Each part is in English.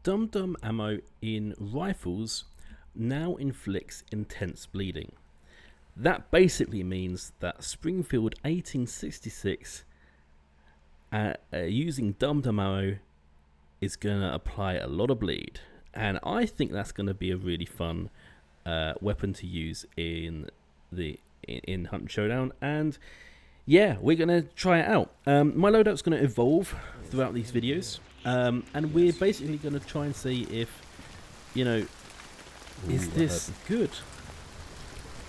Dumdum Ammo in rifles now inflicts intense bleeding. That basically means that Springfield 1866 using Dumdum Ammo is going to apply a lot of bleed, and I think that's going to be a really fun weapon to use in Huntshowdown. And yeah, we're going to try it out. My loadout's going to evolve throughout these videos, and we're basically going to try and see if, you know, is this good?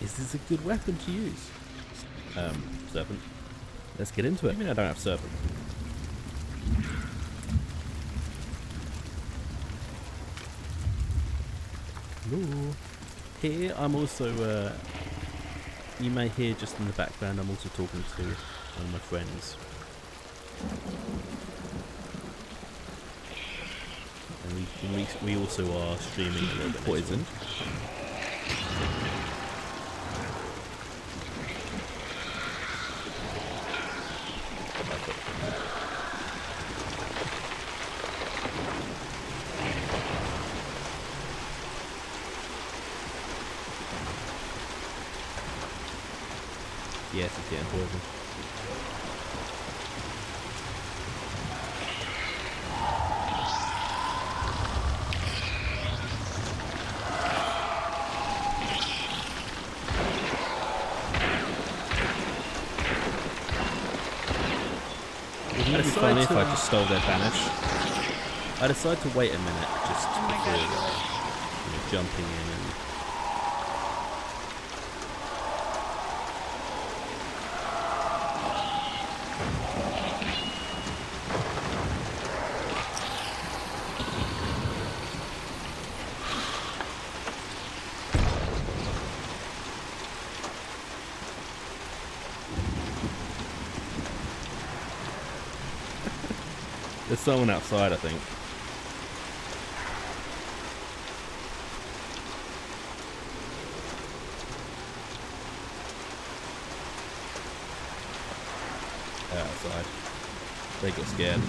Is this a good weapon to use? Serpent. Let's get into it. I mean, I don't have serpent. Ooh. Here, I'm also, you may hear just in the background, I'm also talking to one of my friends. And we also are streaming a little bit. Poison. Yes, it's getting poisoned. Wouldn't it be funny if I just stole their banish? I decided to wait a minute just before jumping in and... There's someone outside, I think. They're outside. They got scared.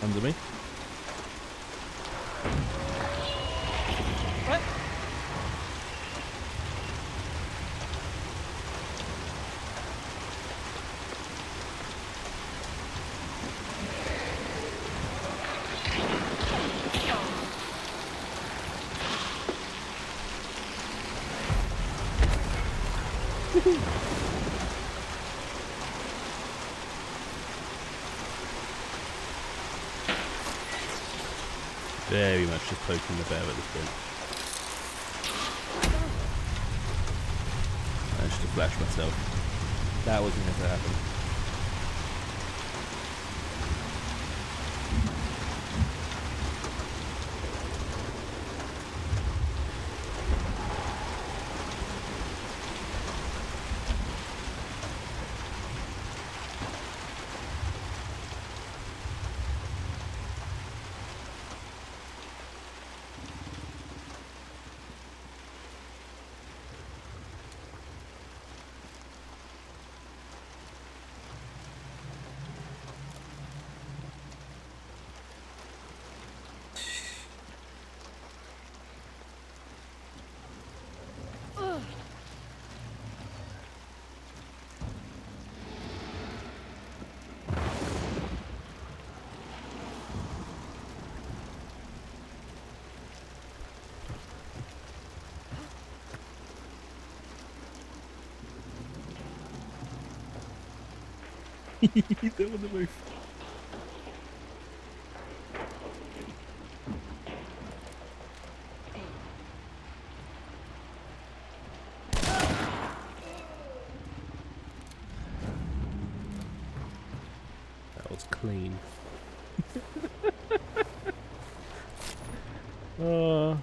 Under me. What? Very much just poking the bear at this point. I managed to flash myself. That wasn't going to happen. They're on the roof. That was clean. Oh.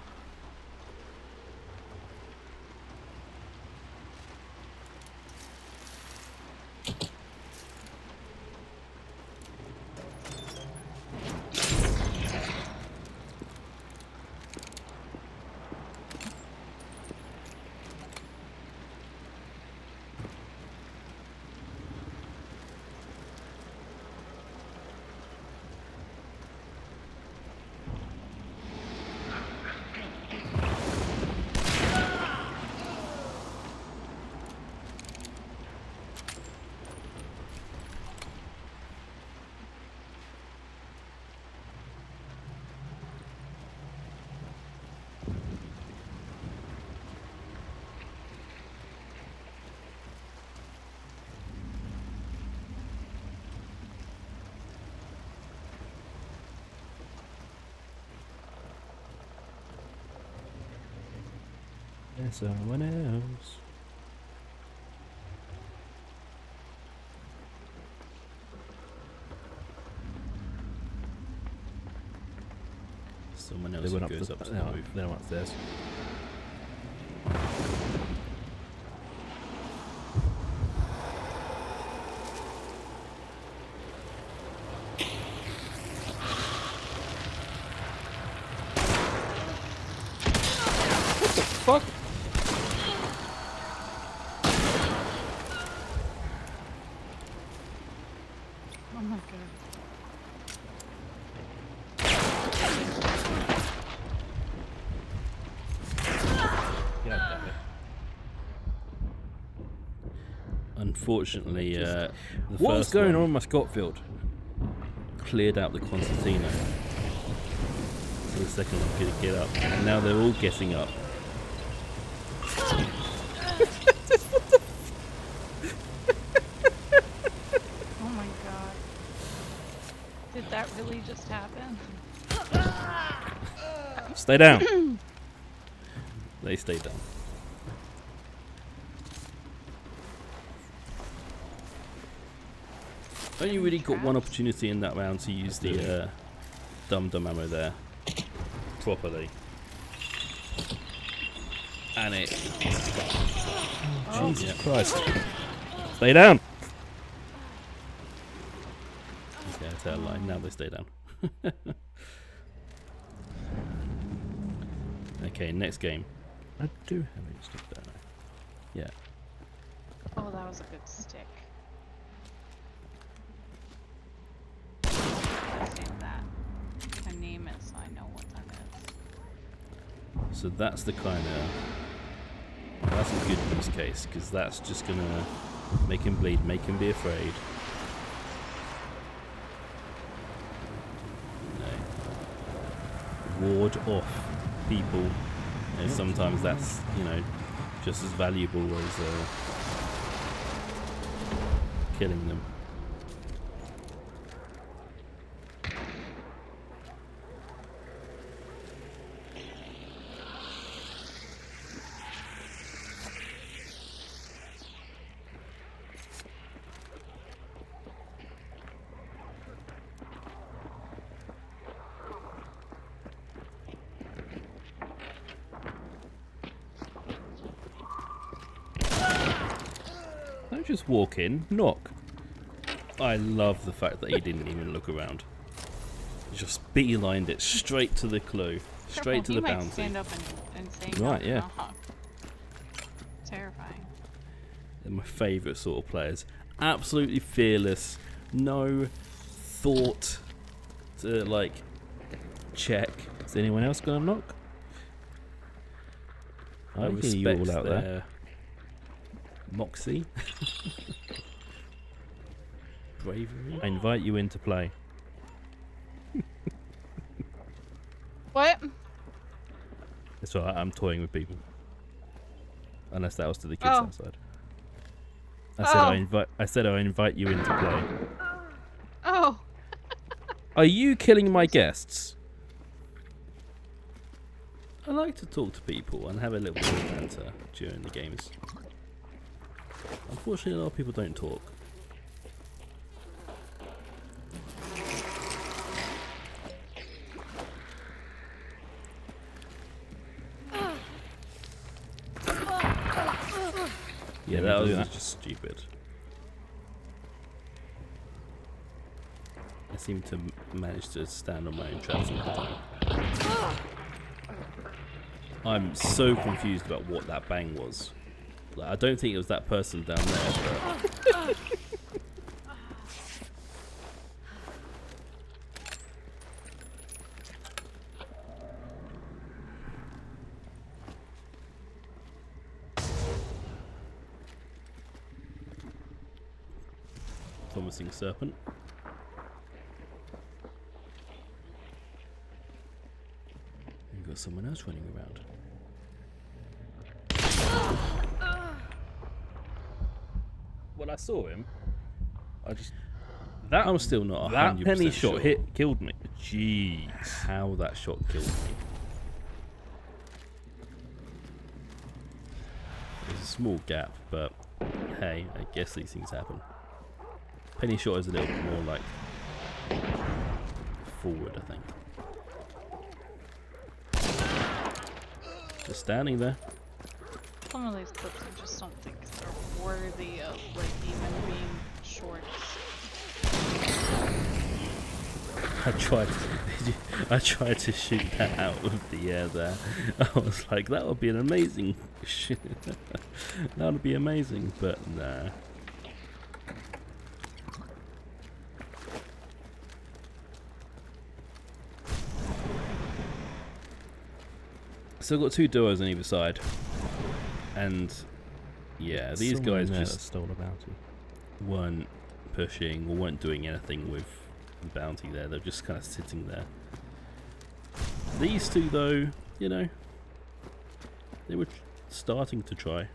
There's someone else. Someone else who goes up to the roof. They're upstairs. Fuck! Oh my god. God damn it. Unfortunately, what was going on in my Scotfield? Cleared out the concertina. For the second one could get up. And now they're all getting up. Oh my god. Did that really just happen? Stay down. They stay down. Only really got one opportunity in that round to use the Dumdum Ammo there properly. And it... Jesus Christ. Stay down! Okay, I tell a lie. Now they stay down. Okay, next game. I do have any stuff, don't I? Yeah. Oh, that was a good stick. I've seen that. I name it so I know what that is. So that's the kind of... That's a good use case, because that's just going to make him bleed, make him be afraid. No. Ward off people. You know, sometimes that's, you know, just as valuable as killing them. Don't just walk in, knock. I love the fact that he didn't even look around. He just beelined it straight to the clue, straight to the bounty. Might stand up and say right, yeah. knock. Terrifying. They're my favourite sort of players. Absolutely fearless, no thought to like check. Is anyone else gonna knock? I respect you all out there. Moxie. Bravery. I invite you in to play. What? It's alright, I'm toying with people. Unless that was to the kids outside. I said I invite you in to play. Oh. Are you killing my guests? I like to talk to people and have a little bit of banter during the games. Unfortunately, a lot of people don't talk. Yeah, that was just stupid. I seem to manage to stand on my own traps all the time. I'm so confused about what that bang was. Like, I don't think it was that person down there, but... Promising serpent. You've got someone else running around. When I saw him, I'm still not 100% That penny shot sure killed me. Jeez. how that shot killed me. small gap, but hey, I guess these things happen. Penny shot is a little bit more like forward, I think. Just standing there. Some of these clips I just don't think are worthy of like even being shorts. I tried to shoot that out of the air there. I was like, that would be an amazing shit. That would be amazing, but nah. So I've got two duos on either side, and yeah, these guys just stole a bounty. weren't pushing or weren't doing anything with the bounty there. They're just kind of sitting there. These two, though, you know, they were starting to try.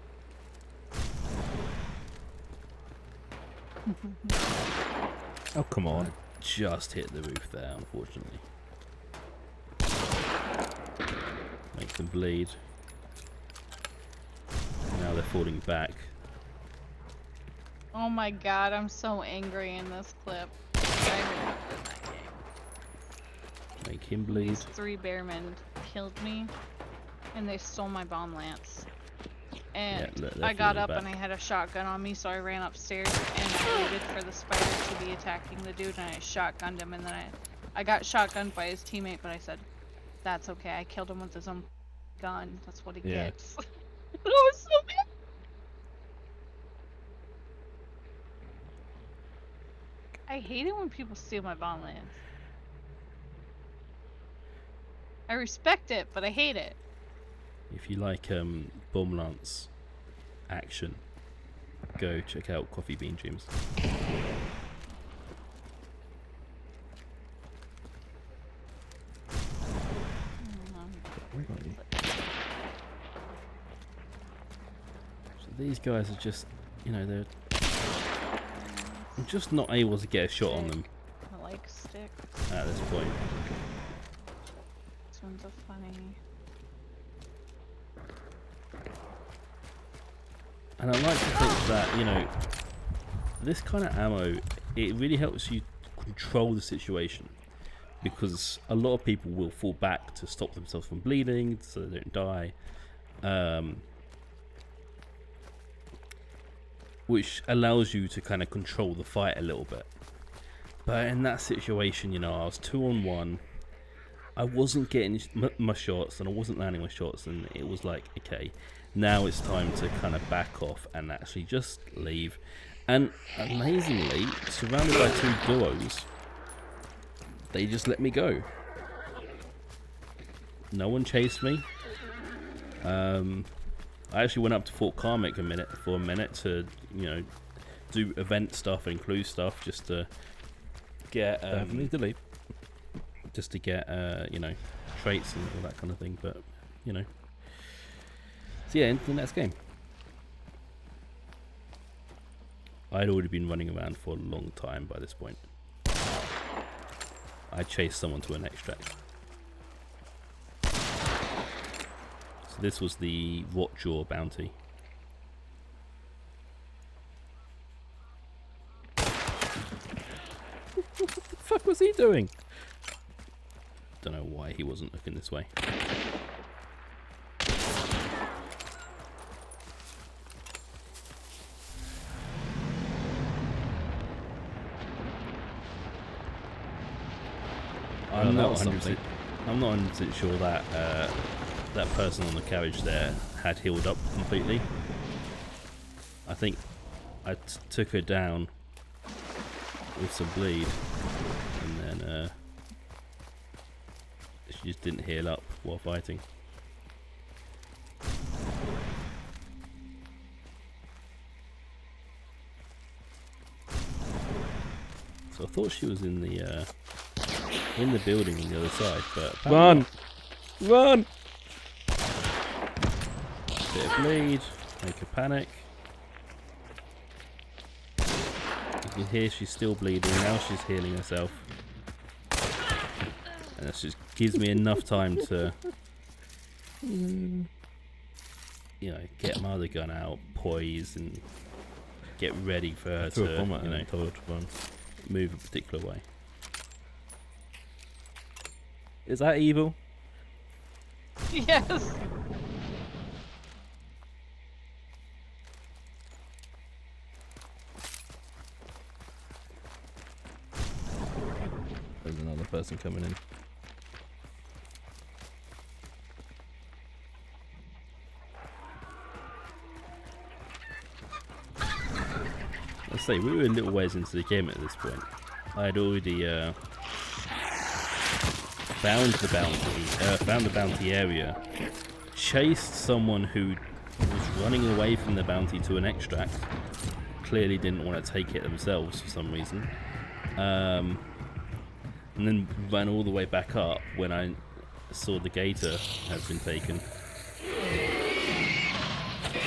Oh, come on. Just hit the roof there, unfortunately. Make them bleed. Now they're falling back. Oh my god, I'm so angry in this clip. I remember that game. Make him bleed. These 3 bearmen killed me, and they stole my bomb lance. And Yeah, they're I got falling up back. and I had a shotgun on me, so I ran upstairs and I waited for the spider to be attacking the dude, and I shotgunned him, and then I got shotgunned by his teammate, but I said, that's okay, I killed him with his own gun. That's what he Yeah. gets. I was so mad. I hate it when people steal my bomb lance. I respect it, but I hate it. If you like bomb lance action, go check out Coffee Bean Dreams. So these guys are just, you know, they're I'm just not able to get a shot on them I like sticks. at this point. This one's a funny. And I like to think that, you know, this kind of ammo, it really helps you control the situation, because a lot of people will fall back to stop themselves from bleeding so they don't die, which allows you to kind of control the fight a little bit. But in that situation, you know, I was 2-on-1, I wasn't getting my shots and I wasn't landing my shots, and it was like, okay, now it's time to kind of back off and actually just leave. And amazingly, surrounded by 2 duos, they just let me go. No one chased me. I actually went up to Fort Carmick for a minute to, you know, do event stuff and clue stuff, just to get just to get you know, traits and all that kind of thing. But you know, so yeah, into the next game. I'd already been running around for a long time by this point. I chased someone to an extract. So this was the Rotjaw bounty. What the fuck was he doing? Don't know why he wasn't looking this way. I'm not 100% sure that that person on the carriage there had healed up completely. I think I took her down with some bleed, and then she just didn't heal up while fighting. So I thought she was in the building on the other side, but Run! Run! bit of bleed, make her panic. You can hear she's still bleeding, now she's healing herself. And that just gives me enough time to you know, get my other gun out, poise, and get ready for her to, a bomb at you her know, and told her to run. move a particular way. Is that evil? Yes. There's another person coming in. Let's say we were a little ways into the game at this point. I had already found the bounty area, chased someone who was running away from the bounty to an extract. Clearly didn't want to take it themselves for some reason, and then ran all the way back up when I saw the gator has been taken.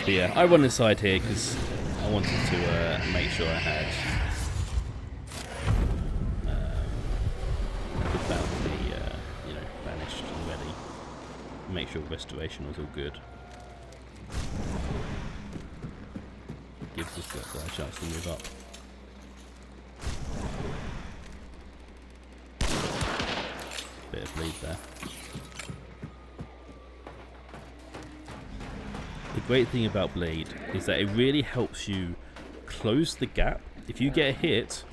But yeah, I run aside here because I wanted to make sure I had the bounty, you know, banished and ready. Make sure restoration was all good. Gives us that guy a chance to move up. Bit of lead there. The great thing about Blade is that it really helps you close the gap. If you get a hit,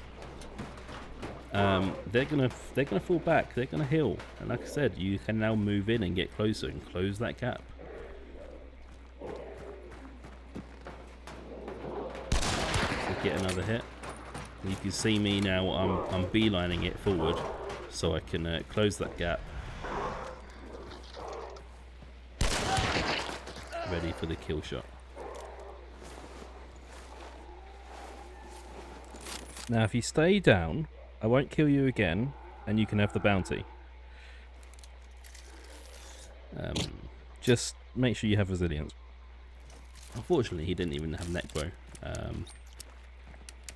they're gonna fall back. They're gonna heal, and like I said, you can now move in and get closer and close that gap. So get another hit. You can see me now. I'm beelining it forward, so I can close that gap. Ready for the kill shot. Now, if you stay down, I won't kill you again, and you can have the bounty. Just make sure you have resilience. Unfortunately, he didn't even have necro.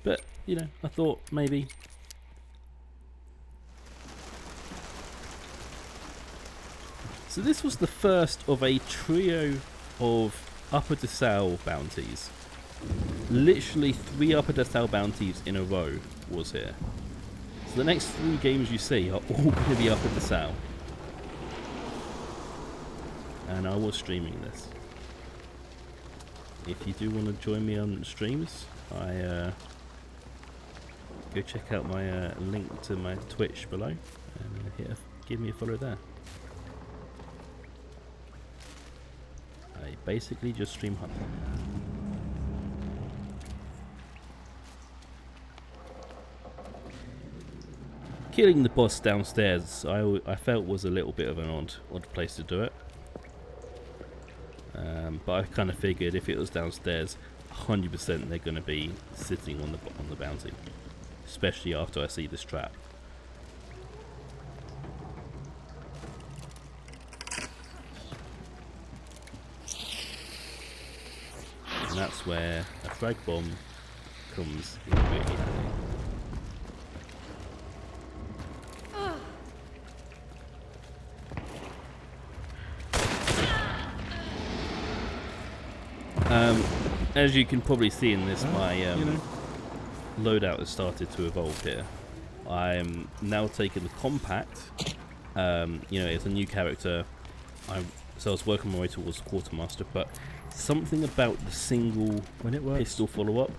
But, you know, I thought maybe. So this was the first of a trio of Upper Desau bounties. Literally 3 Upper Desau bounties in a row was here. So the next 3 games you see are all going to be Upper Desau. And I was streaming this. If you do want to join me on streams, go check out my link to my Twitch below and give me a follow there. I basically just stream hunt. Killing the boss downstairs, I felt was a little bit of an odd place to do it. But I kind of figured if it was downstairs, 100% they're going to be sitting on the bounty, especially after I see this trap. And that's where a frag bomb comes in really handy. As you can probably see in this, my loadout has started to evolve here. I'm now taking the compact. It's a new character. So I was working my way towards quartermaster, but something about the single pistol follow-up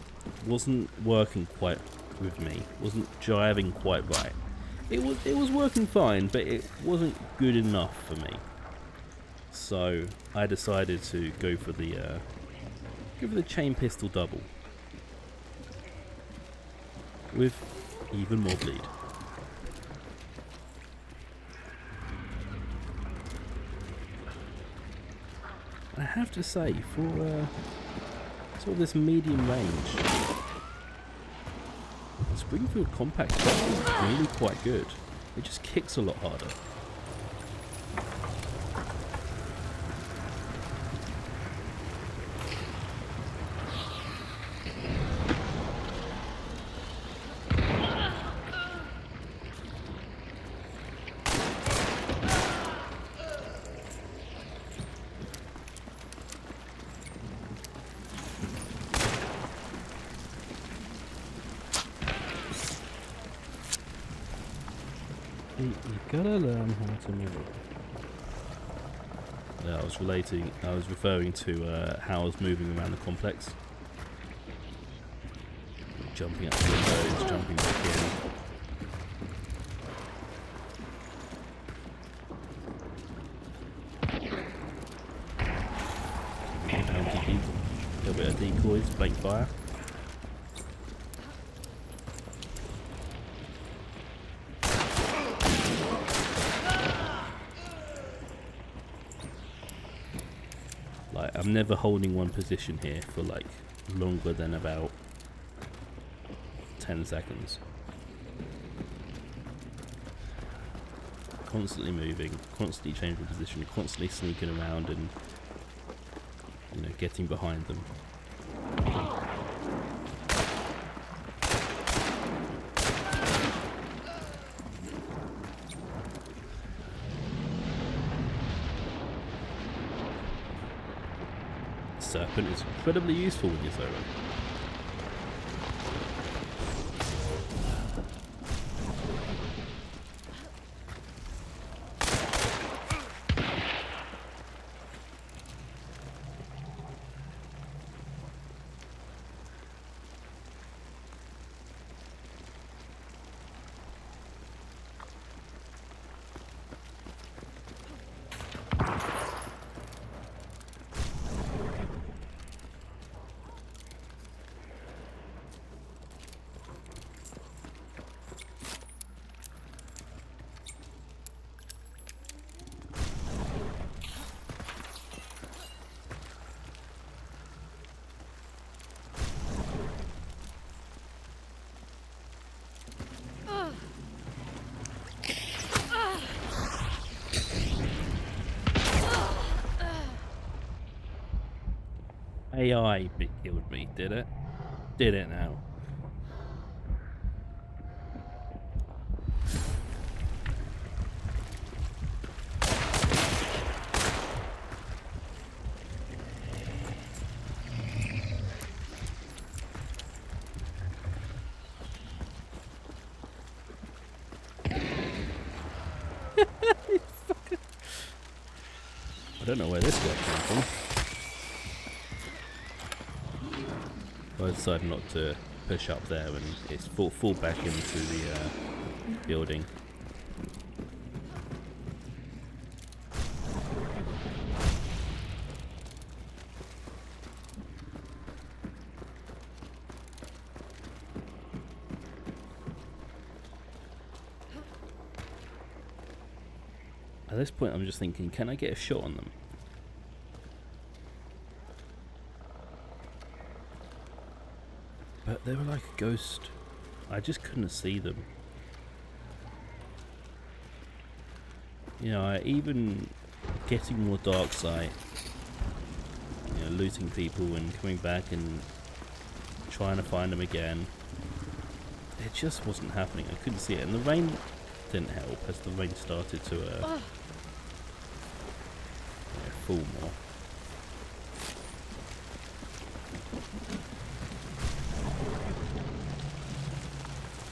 wasn't working quite with me. Wasn't jiving quite right. It was working fine, but it wasn't good enough for me. So I decided to go for the chain pistol double with even more bleed. I have to say, for sort of this medium range, the Springfield compact is really quite good. It just kicks a lot harder. You gotta learn how to move. Yeah, I was referring to how I was moving around the complex. Jumping up windows, jumping back in. A little bit of decoys, blank fire. Like, I'm never holding one position here for like longer than about 10 seconds. Constantly moving, constantly changing position, constantly sneaking around and, you know, getting behind them. Serpent is incredibly useful with your solo. AI killed me, did it? Did it now? I don't know where this guy came from. I decided not to push up there and it's fall back into the building. At this point I'm just thinking, can I get a shot on them? But they were like a ghost. I just couldn't see them. You know, even getting more dark sight, you know, looting people and coming back and trying to find them again, it just wasn't happening. I couldn't see it, and the rain didn't help as the rain started to fall more.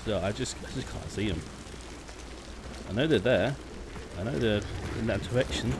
So I just can't see them. I know they're there. I know they're in that direction.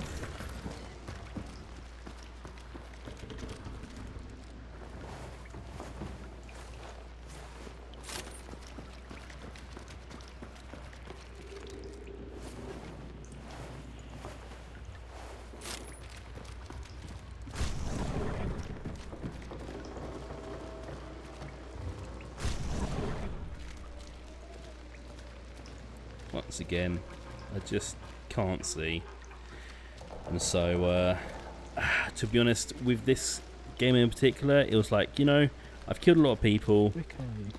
Once again, I just can't see. And so, to be honest, with this game in particular, it was like, you know, I've killed a lot of people.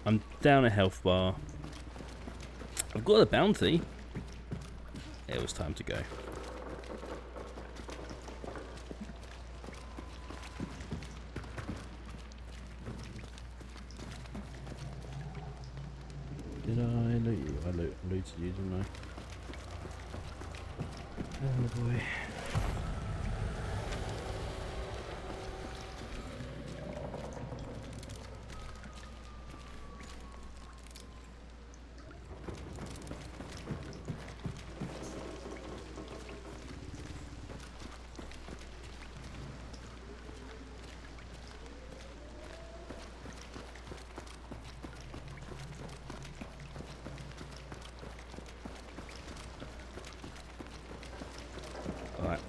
I'm down a health bar. I've got a bounty. It was time to go. Did I loot you? I looted you, didn't I? Oh boy.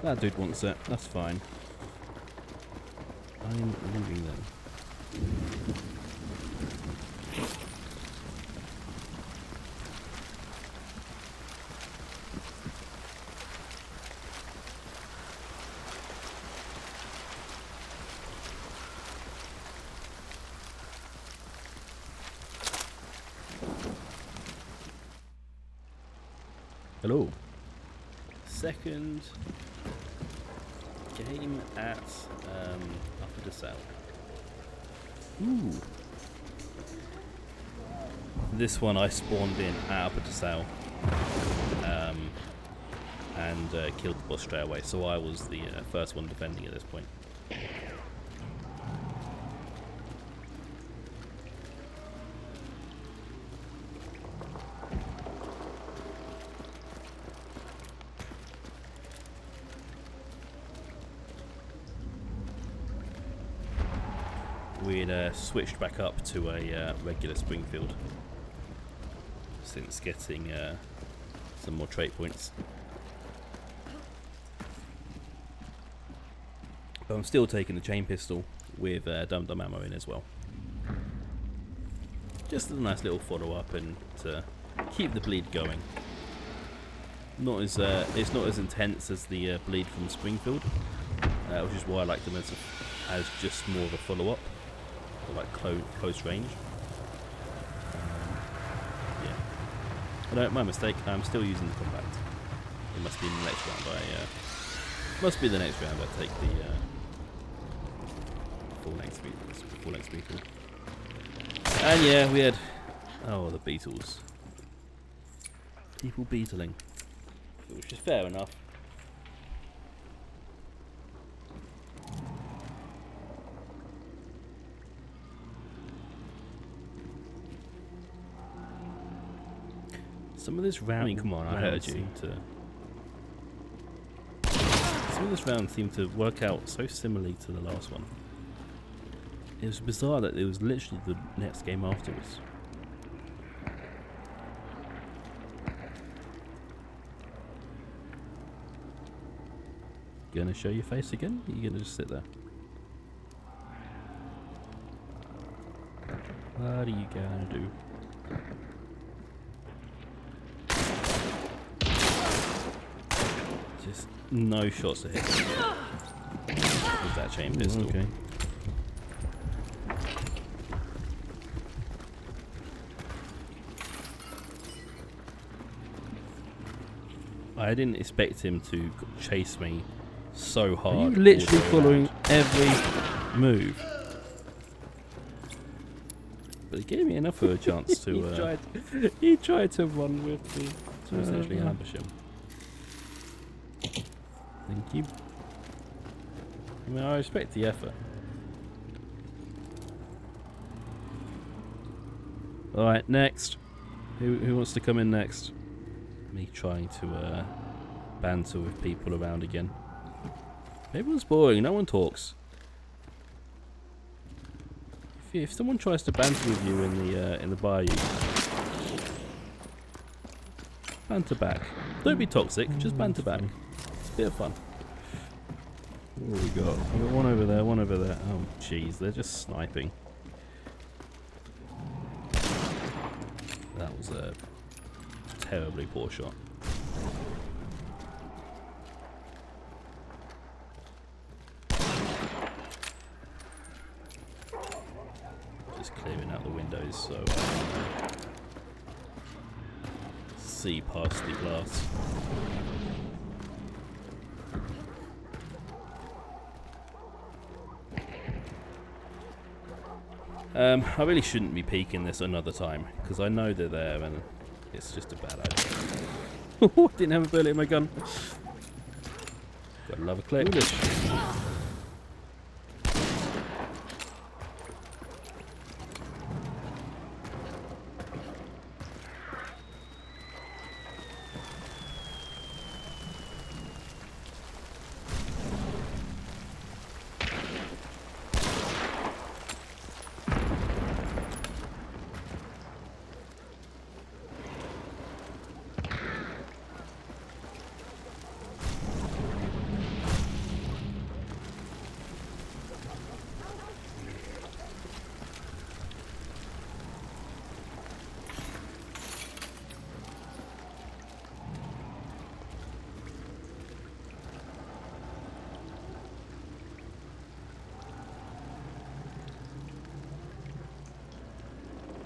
That dude wants it. That's fine. I'm leaving them. Hello. Second game at Upper DeSalle. Ooh. This one I spawned in at Upper DeSalle and killed the boss straight away, so I was the first one defending at this point. We'd switched back up to a regular Springfield since getting some more trait points. But I'm still taking the chain pistol with Dumdum Ammo in as well. Just a nice little follow up and to keep the bleed going. Not as it's not as intense as the bleed from Springfield, which is why I like them as just more of a follow up. Like close range. Yeah. Oh, no, my mistake. I'm still using the compact. It must be in the next round. Must be the next round. I take the full length Beetle. And yeah, we had the Beetles. People beetling, which is fair enough. Some of this round. I mean, come on, I heard you. Some of this round seemed to work out so similarly to the last one. It was bizarre that it was literally the next game afterwards. Gonna show your face again? Or you gonna just sit there? What are you gonna do? Just no shots to hit with that chain pistol. Okay. I didn't expect him to chase me so hard. Are you literally following every move? But he gave me enough of a chance to. He tried to run with me to essentially ambush him. Thank you. I mean, I respect the effort. Alright, next. Who wants to come in next? Me trying to banter with people around again. Everyone's boring, no one talks. If someone tries to banter with you in the bayou, banter back. Don't be toxic, just banter back. It's a bit of fun. What have we got? We've got one over there, one over there. Oh jeez, they're just sniping. That was a terribly poor shot. Just clearing out the windows so see past the glass. I really shouldn't be peeking this another time because I know they're there and it's just a bad idea. Didn't have a bullet in my gun. Gotta love a click.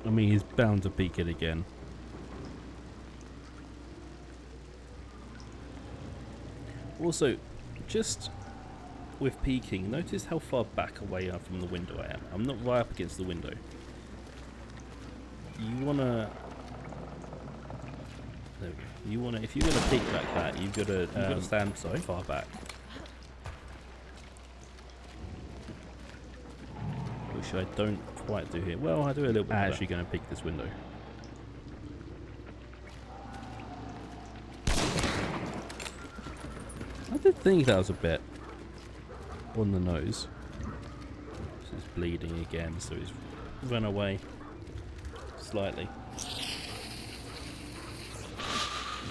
I mean, he's bound to peek it again. Also, just with peeking, notice how far back away from the window I am. I'm not right up against the window. You wanna... There we go. You wanna... If you're gonna peek like that, you've gotta stand so far back. Which I don't quite do here. Well, I do a little bit. I'm actually gonna peek this window. I did think that was a bit on the nose. This is bleeding again, so he's run away slightly. You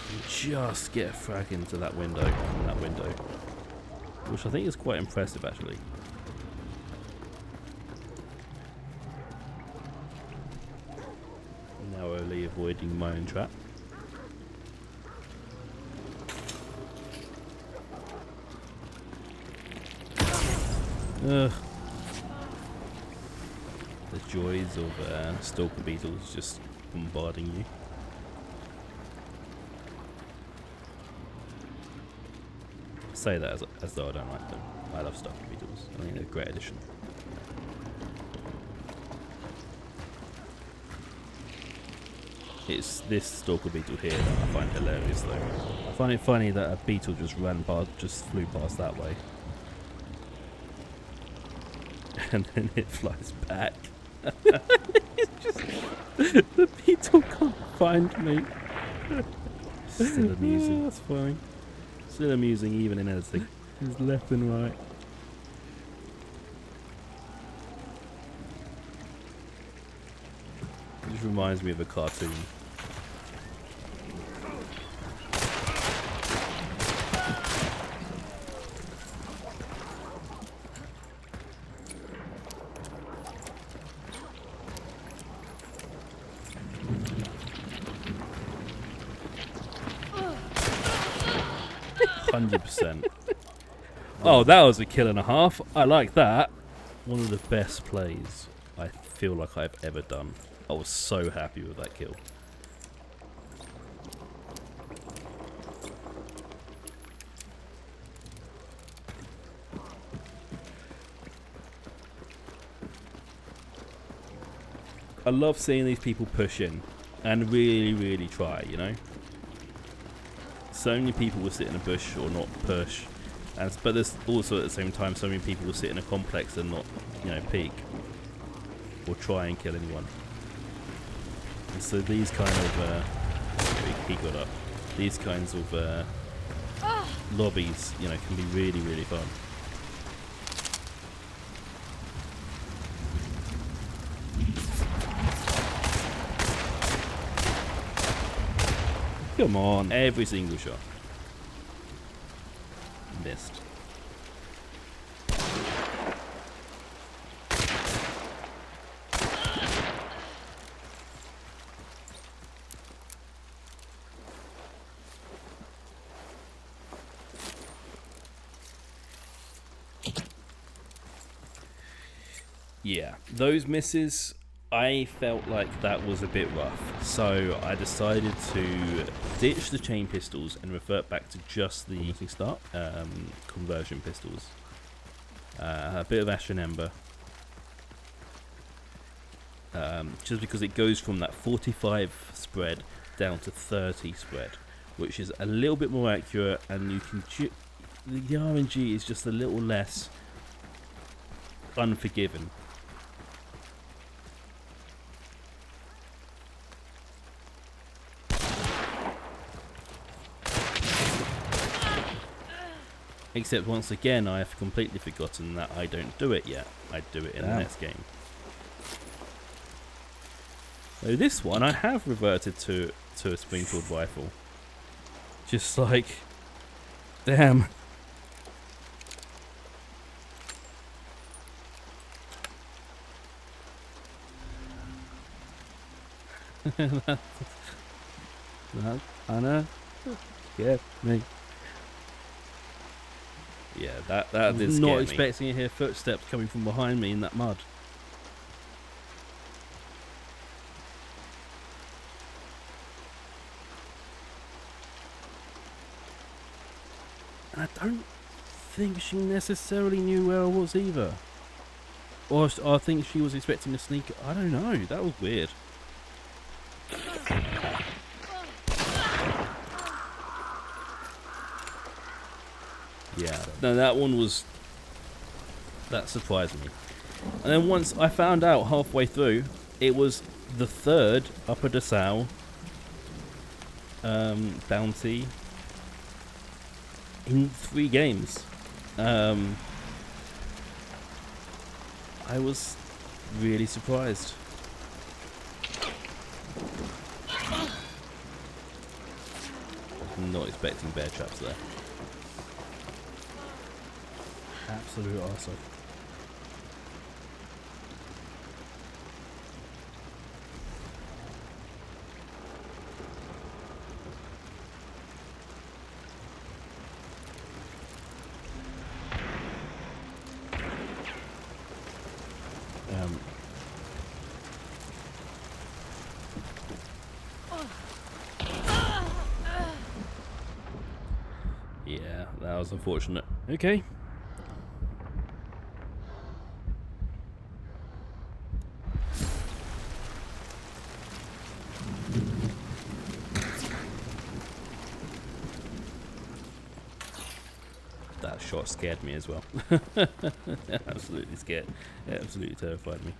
can just get a frag into that window, which I think is quite impressive actually. Narrowly avoiding my own trap. Ugh. The joys of stalker beetles just bombarding you. I say that as though I don't like them. I love stalker beetles. I think they're a great addition. It's this stalker beetle here that I find hilarious though. I find it funny that a beetle just flew past that way. And then it flies back. It's just... The beetle can't find me. Still amusing. That's funny. Still amusing even in editing. It's left and right. It just reminds me of a cartoon. Oh, that was a kill and a half. I like that. One of the best plays I feel like I've ever done. I was so happy with that kill. I love seeing these people push in and really try, you know? So many people will sit in a bush or not push. But there's also at the same time so many people will sit in a complex and not, you know, peek or try and kill anyone. And so these kind of he got up. These kinds of lobbies, you know, can be really fun. Come on, every single shot. Missed. Yeah, those misses, I felt like that was a bit rough, so I decided to ditch the chain pistols and revert back to just the start conversion pistols. A bit of Ash and Ember, just because it goes from that 45 spread down to 30 spread, which is a little bit more accurate, and you can the RNG is just a little less unforgiving. Except once again, I have completely forgotten that I don't do it yet. I do it in the next game. So this one, I have reverted to a Springfield rifle. Just like, damn. Anna, yeah, me. Yeah, that did scare me. Not expecting to hear footsteps coming from behind me in that mud. And I don't think she necessarily knew where I was either. Or I think she was expecting a sneak. I don't know. That was weird. Yeah. No, that one was... That surprised me. And then once I found out halfway through, it was the third Upper Dessau bounty in 3 games. I was really surprised. Not expecting bear traps there. Absolute awesome. Yeah, that was unfortunate. Okay. That shot scared me as well. Absolutely scared. It absolutely terrified me.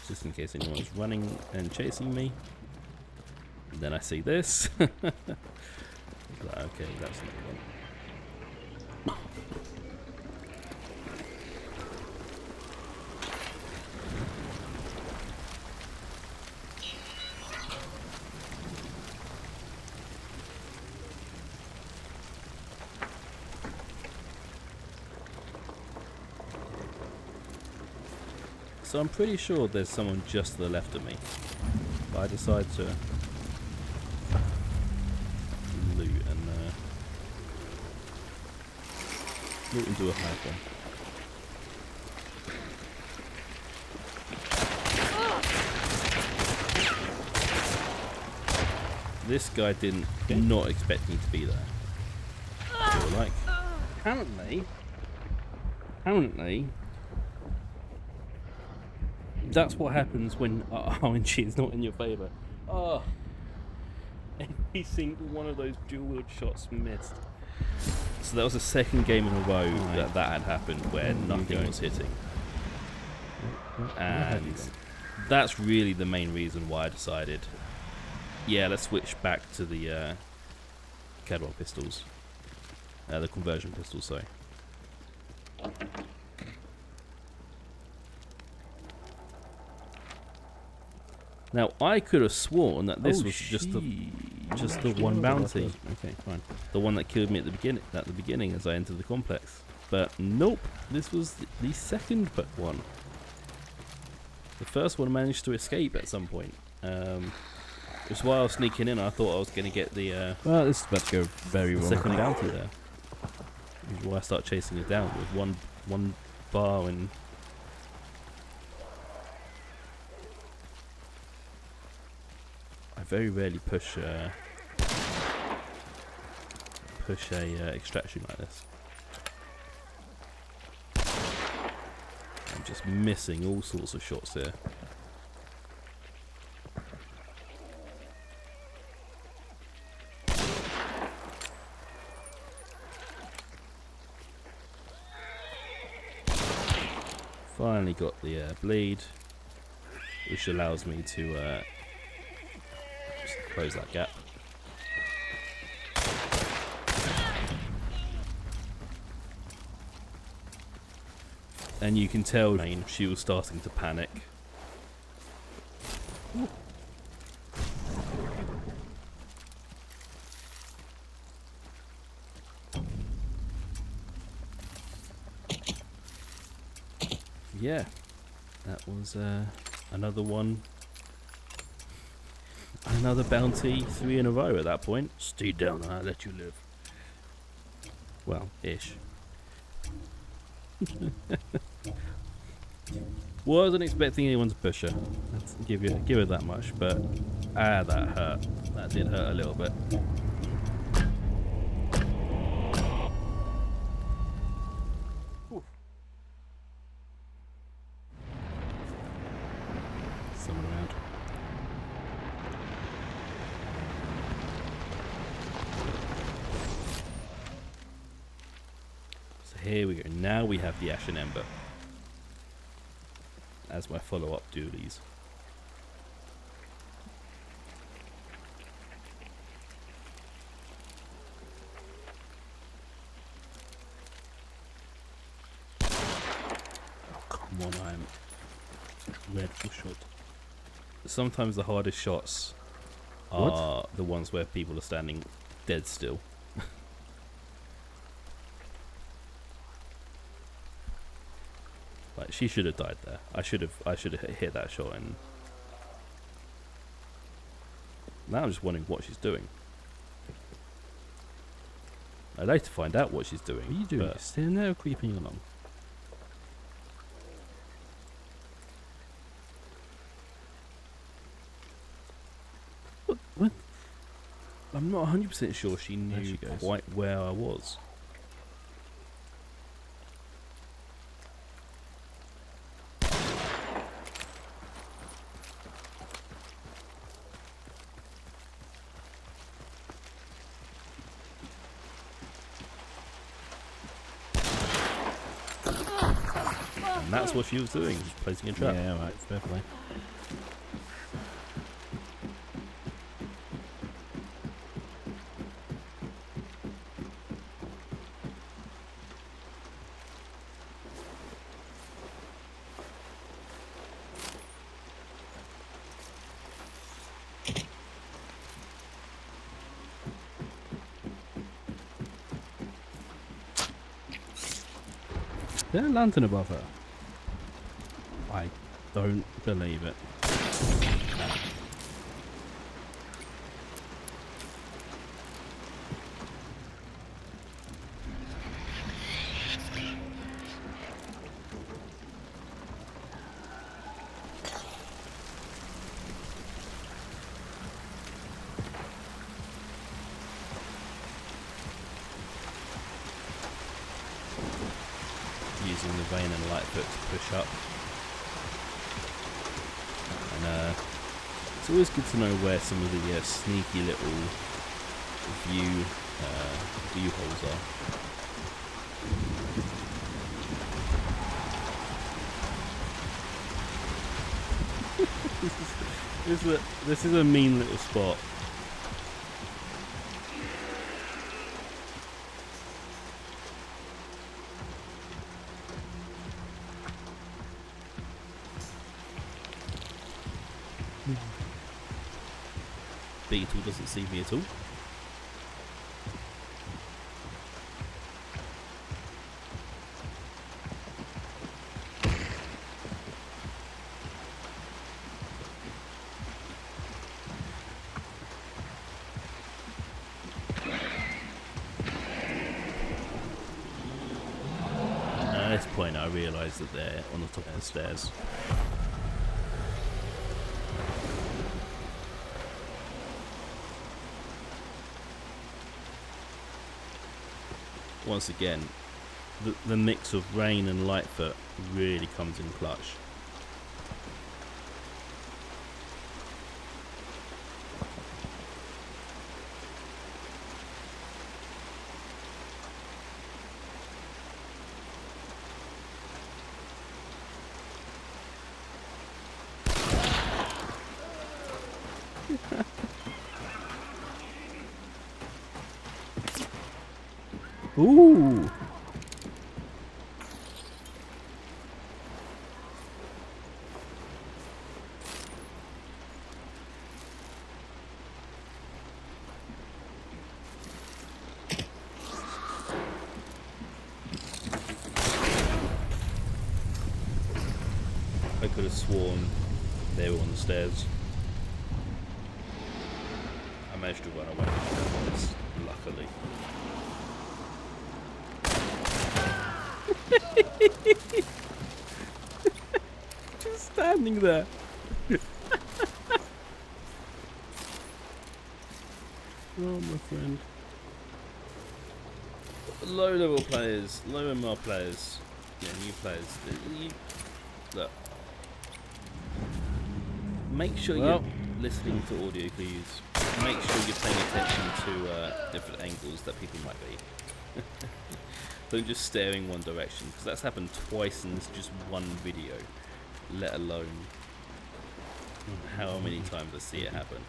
Just in case anyone's running and chasing me. And then I see this. Okay, that's not one. So I'm pretty sure there's someone just to the left of me. But I decide to loot and do a high one. This guy did not expect me to be there. I feel like. Apparently, that's what happens when RNG is not in your favour. Oh, every single one of those dual-wield shots missed. So that was the second game in a row that had happened where nothing was hitting. And that's really the main reason why I decided, yeah, let's switch back to the Cadwell pistols. The conversion pistols, sorry. Now I could have sworn that this was just the one bounty. Okay, fine. The one that killed me at the beginning as I entered the complex. But nope, this was the second one. The first one managed to escape at some point. Just while I was sneaking in, I thought I was going to get the Well, this is about to go very wrong. second bounty there. Which is why I start chasing it down with one bar and. I very rarely push a extraction like this. I'm just missing all sorts of shots here. Finally got the bleed, which allows me to just close that gap. And you can tell she was starting to panic. Ooh. Yeah, that was another one. Another bounty, 3 in a row at that point. Stay down, I'll let you live. Well, ish. Wasn't expecting anyone to push her. Let's give her that much, but that hurt. That did hurt a little bit. Someone around. So here we go. Now we have the Ashen Ember as my follow-up dualies. Oh, come on, I'm dreadful shot. Sometimes the hardest shots are the ones where people are standing dead still. Like, she should have died there. I should have hit that shot, and now I'm just wondering what she's doing. I'd like to find out what she's doing. What are you doing? You're sitting there or creeping along? What? I'm not 100% sure she There knew she goes. quite where I was. And that's what she was doing, just placing a trap. Yeah, right, fair play. Is there a lantern above her? I don't believe it. Using the vein and lightfoot to push up. And it's always good to know where some of the sneaky little view holes are. This is a mean little spot. Beetle doesn't see me at all. At this point I realise that they're on the top of the stairs. Once again, the mix of rain and lightfoot really comes in clutch. Ooh! I could have sworn they were on the stairs. I managed to run away from this, luckily. standing there. Oh, my friend. Low level players, low MR players, yeah, new players. Look, make sure you're listening to audio cues. Make sure you're paying attention to different angles that people might be. Don't just staring one direction, because that's happened twice in just one video, let alone how many times I see it happen.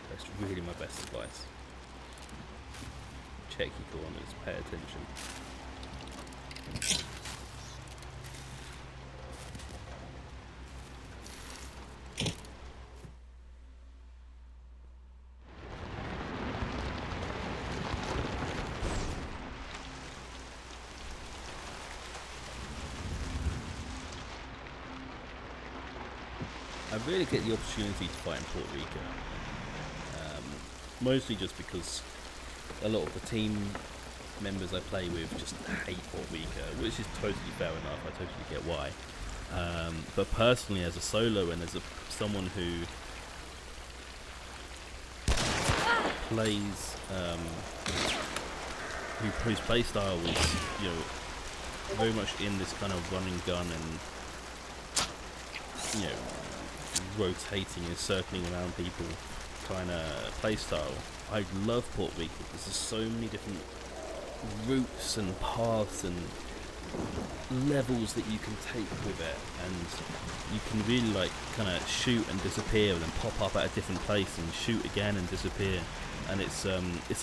That's really my best advice. Check your corners, pay attention. I really get the opportunity to fight in Puerto Rico, mostly just because a lot of the team members I play with just hate Puerto Rico, which is totally fair enough. I totally get why. But personally, as a solo and as someone who plays, whose play style is, you know, very much in this kind of run and gun and, you know, rotating and circling around people kind of play style, I love Puerto Rico because there's so many different routes and paths and levels that you can take with it, and you can really like kind of shoot and disappear and then pop up at a different place and shoot again and disappear, and it's a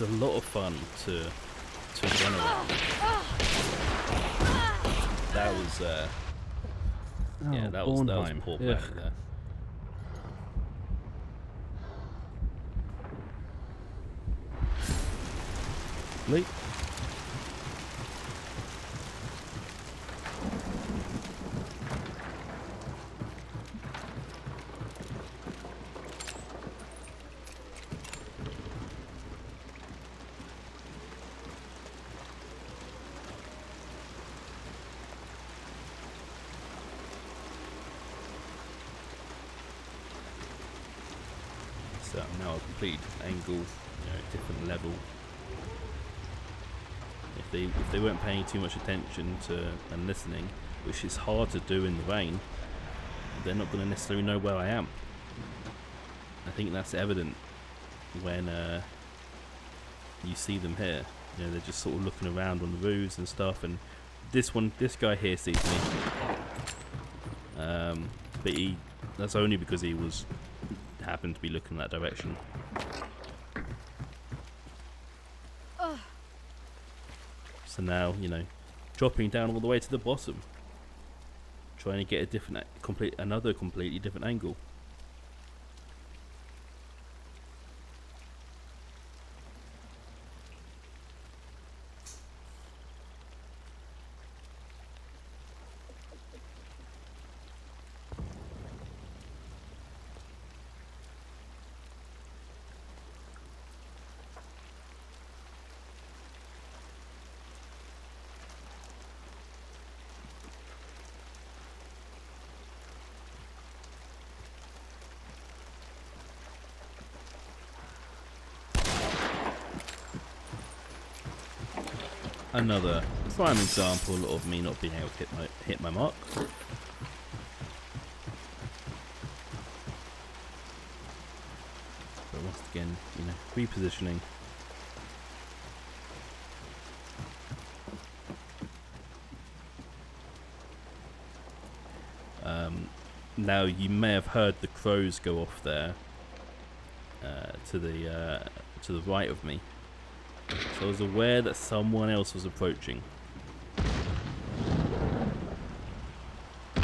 lot of fun to run around. That was yeah, that was poor play there. Leap. So now a complete angle, you know, different level. If they weren't paying too much attention to and listening, which is hard to do in the rain, they're not going to necessarily know where I am. I think that's evident when you see them here. You know, they're just sort of looking around on the roofs and stuff. And this guy here sees me, but that's only because he happened to be looking that direction. So now, you know, dropping down all the way to the bottom, trying to get another completely different angle. Another prime example of me not being able to hit my mark. But once again, you know, repositioning. Now you may have heard the crows go off there to the right of me. So I was aware that someone else was approaching. The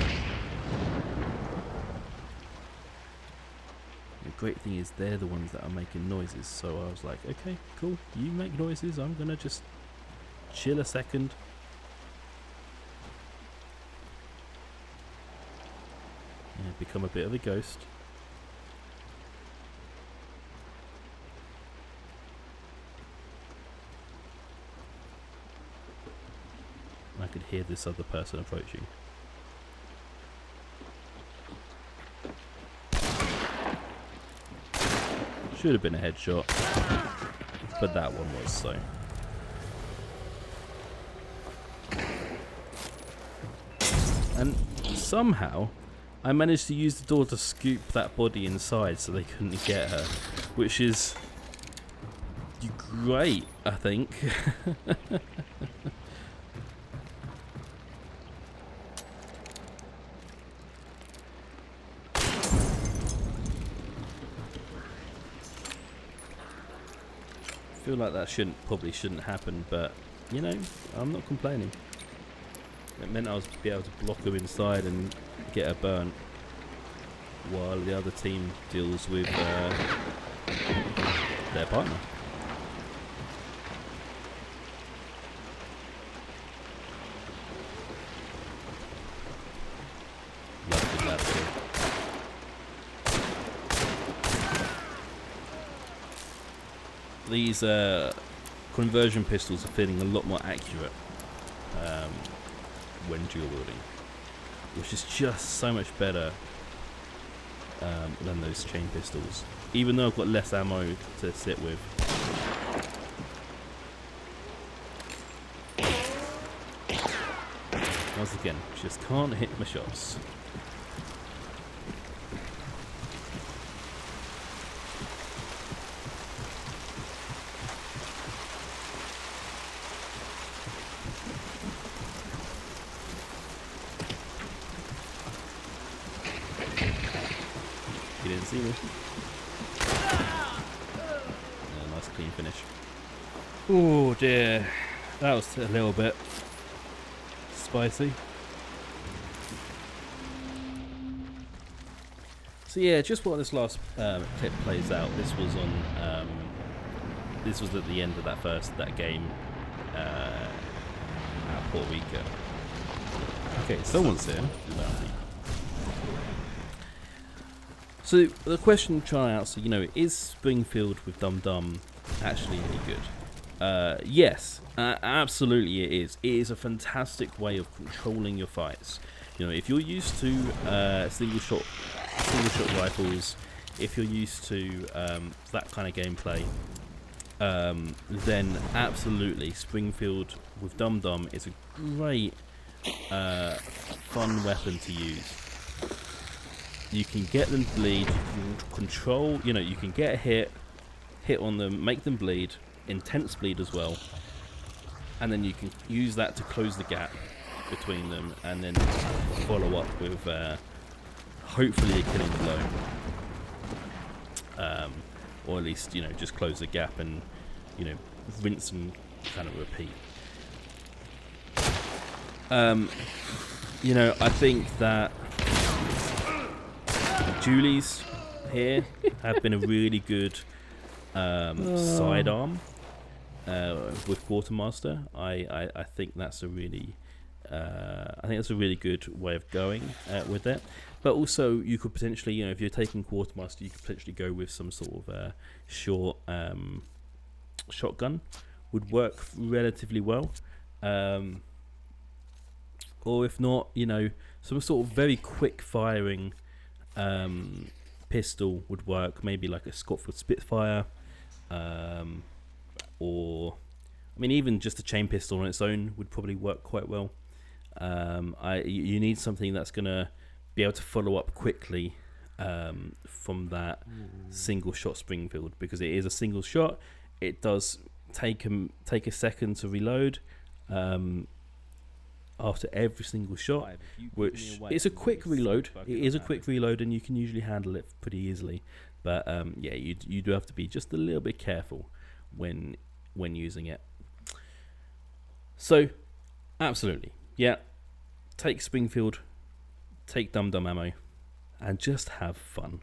great thing is they're the ones that are making noises, so I was like, okay, cool, you make noises, I'm gonna just chill a second. Yeah, become a bit of a ghost. I could hear this other person approaching. Should have been a headshot, but that one was, so. And somehow, I managed to use the door to scoop that body inside so they couldn't get her, which is great, I think. I feel like that probably shouldn't happen, but you know, I'm not complaining. It meant I was be able to block her inside and get her burnt, while the other team deals with their partner. Love that skill. These conversion pistols are feeling a lot more accurate when dual wielding, which is just so much better than those chain pistols, even though I've got less ammo to sit with. Once again, just can't hit my shots. He didn't see me. Yeah, nice clean finish. Oh dear, that was a little bit spicy. So yeah, just while this last clip plays out, this was on this was at the end of that game at Puerto Rico. Okay, someone's here. So the question trying out, so you know, is Springfield with Dumdum actually any good? Yes, absolutely it is. It is a fantastic way of controlling your fights. You know, if you're used to single shot rifles, if you're used to that kind of gameplay, then absolutely Springfield with Dumdum is a great fun weapon to use. You can get them to bleed, you can control, you know, you can get a hit on them, make them bleed, intense bleed as well, and then you can use that to close the gap between them, and then follow up with hopefully a killing blow, or at least, you know, just close the gap and, you know, rinse and kind of repeat. You know, I think that Julie's here have been a really good sidearm with Quartermaster. I think that's a really good way of going with it. But also, you could potentially, you know, if you're taking Quartermaster, you could potentially go with some sort of short shotgun. Would work relatively well. Or if not, you know, some sort of very quick firing pistol would work. Maybe like a Scotford Spitfire, or I mean, even just a chain pistol on its own would probably work quite well. You need something that's gonna be able to follow up quickly from that single shot Springfield, because it is a single shot. It does take a second to reload after every single shot, which it's a quick reload. It is a quick reload, and you can usually handle it pretty easily. But yeah, you do have to be just a little bit careful when using it. So, absolutely, yeah. Take Springfield, take Dumdum Ammo, and just have fun.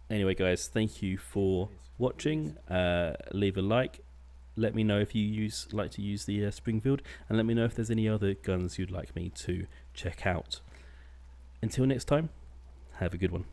Anyway, guys, thank you for watching. Leave a like. Let me know if you like to use the Springfield, and let me know if there's any other guns you'd like me to check out. Until next time, have a good one.